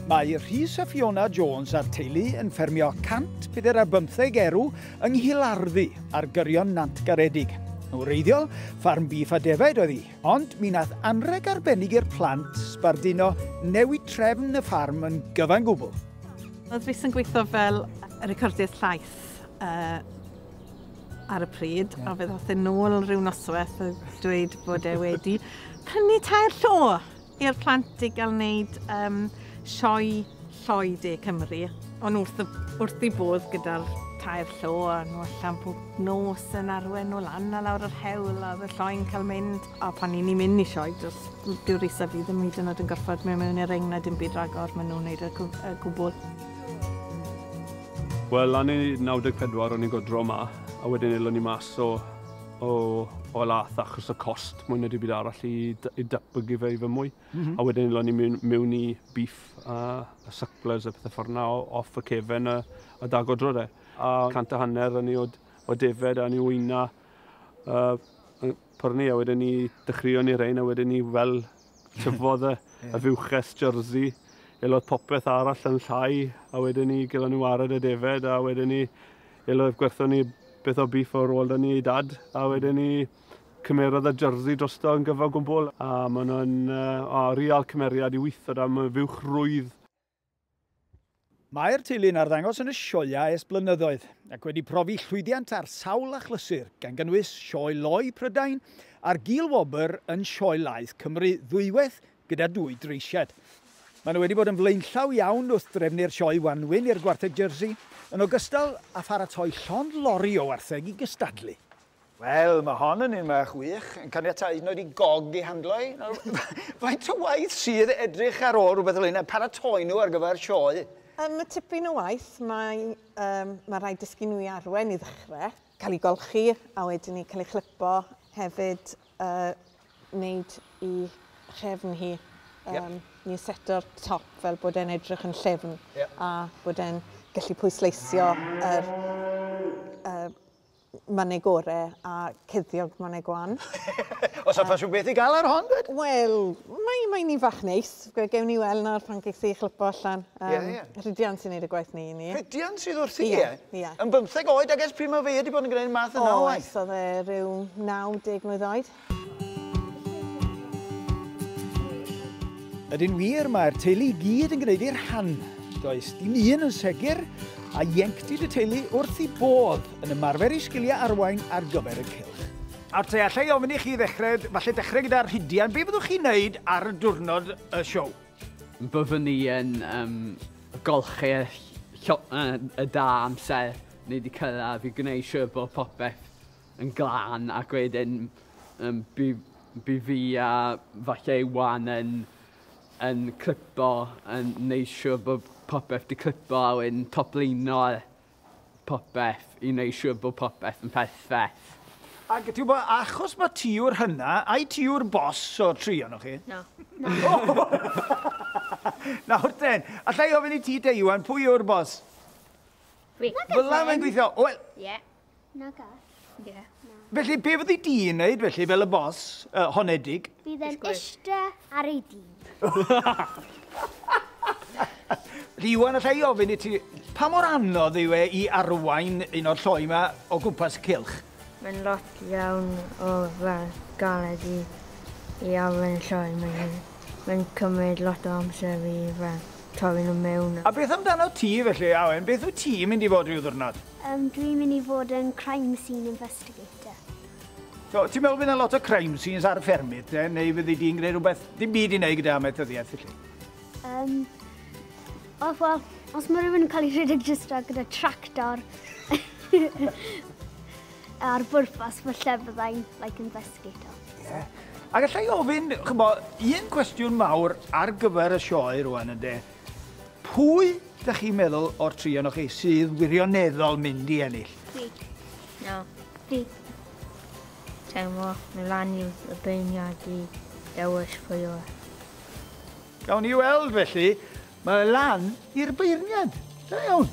Mae Rhys a Fiona Jones a'r teulu yn ffermio 145 erw yng Nghylarddhu ar gyrion Nant Garedig. Yn wreiddiol, ffarm beef a defaid oedd hi, ond mi nath anreg arbennig i'r plant sbarduno newid trefn y ffarm yn gyfan gwbl. Oedd fi sy'n gweithio fel recordydd llaeth ar y pryd, a fe ddoth yn ôl rhyw noswaith a dweud bod e wedi prynu tair llo i'r plant i gael wneud sioe lloi De Cymru. Ond wrth i bodd gyda'r tair llo a nhw allan pob nos yn arwen o lan a lawr yr hewl a oedd y lloi'n cael mynd. A pan ni'n mynd i sioe, dyw'r isa fi ddim hyd yn oed yn gorfod mewn i'r regna dim byd ragor maen nhw'n wneud y gwbl. Wel, lan i 94 o'n i'n godro yma, a wedyn elon ni mas o lath achos y cost mwy na dim byd arall i datblygu fe i fy mwy. A wedyn elon ni mewn i beef a sucklers a pethau ffordd na off y cefen a dagodro de. A 150 o'n i o defed a ni wyna pyrnu a wedyn ni dechreuon ni rein a wedyn ni fel tyfodd y fiwches jersey. Elodd popeth arall yn llai a wedyn ni gylon ni wared y defed a wedyn ni elodd gwertho ni beth o beef o'r ôl da ni i dad a wedyn ni cymerodd y jersey drosto yn gyfo gwbl a maen nhw'n real cymeriad i weithio am y fiwch rwydd. Mae'r teulu'n arddangos yn y sioia ers blynyddoedd ac wedi profi llwyddiant ar sawl achlysur gan gynnwys sioe loi Prydain a'r gil-wobr yn sioe laeth Cymru ddwywaith gyda 2 dreisiad. Maen nhw wedi bod yn flaenllaw iawn wrth drefnu'r sioe wanwyn i'r gwartheg jersey, yn ogystal â pharatoi llond lori o wartheg i gystadlu. Wel, mae hon yn un mach wych, yn caniatau nhw wedi gog i handlo i. Faint o waith sydd edrych ar ôl rhywbeth fel hyn, paratoi nhw ar gyfer sioe? Mae tipyn o waith, mae rhaid dysgu nhw i arwen i ddechrau, cael ei golchi a wedyn ni cael ei chlipo hefyd wneud i chefn hi. Ni'n seto'r top fel bod e'n edrych yn llefn a bod e'n gallu pwysleisio mannau gorau a cuddiog mannau gwan. Os a ffasiwn beth i gael ar hon? Wel, mae'n ni fach neis. Gewn ni weld nawr pan geith i chlipo allan. Rhydian sy'n neud y gwaith ni. Rhydian sydd wrth i? Ie. Yn 15 oed ag ers pryd mae fe wedi bod yn gwneud math yna o waith? Oedd e rhyw 90 mlwydd oed. Ydyn wir mae'r teulu i gyd yn gwneud i'r han. Does dim un yn segur a ieuenctid y teulu wrth i bodd yn ymarfer i sgiliau arwain ar gyfer y cylch. Awr te, allai ofyn i chi ddechrau, falle dechrau gyda'r Rhydian, be fyddwch chi'n neud ar y diwrnod y siow? Byddwn ni yn golchi y da amser ni wedi cyrraedd i gwneud siwr bod popeth yn glân ac wedyn bu fi a falle Iwan yn clipo, yn neud siwr bod popeth di clipo a wedyn toblino popeth i neud siwr bod popeth yn perffaith. Ac ti'n bod, achos mae ti yw'r hynna, ai ti yw'r bos o tri o'n chi? No. Nawr ten, allai ofyn i ti te Iwan, pwy yw'r bos? Fi. Fyla mae'n gweithio? Wel. Ie. Na ga. Ie. Felly, be fyddi di'n neud felly fel y bos honedig? Bydd yn ista ar ei dyn. Iwan, allai ofyn i ti, pa mor anodd yw e i arwain un o'r lloi yma o gwmpas cylch? Mae'n lot iawn o fel galed i arwain y sioe. Mae'n cymryd lot o amser fi fel torri nhw mewn. A beth amdano ti felly, Awen? Beth wyt ti'n mynd i fod rhyw ddwrnod? Dwi'n mynd i fod yn crime scene investigator. So, ti'n meddwl bydd yna lot o crime scenes ar y ffermydd, neu fyddi di'n gwneud rhywbeth dim byd i wneud gyda amaethyddiaeth felly? Wel, os mae rhywun yn cael ei rhedeg jyst gyda tractor ar bwrpas, falle byddai'n investigator. Ie. Ac allai ofyn, un cwestiwn mawr ar gyfer y sioe rwan ynddo. Pwy ydych chi'n meddwl o'r tri o'n chi sydd wirioneddol mynd i ennill? Fi. No. Fi. Teimlo, mae lan i'w beirniad i dewis pwy o. Gawn ni weld felly, mae lan i'r beirniad. Da iawn.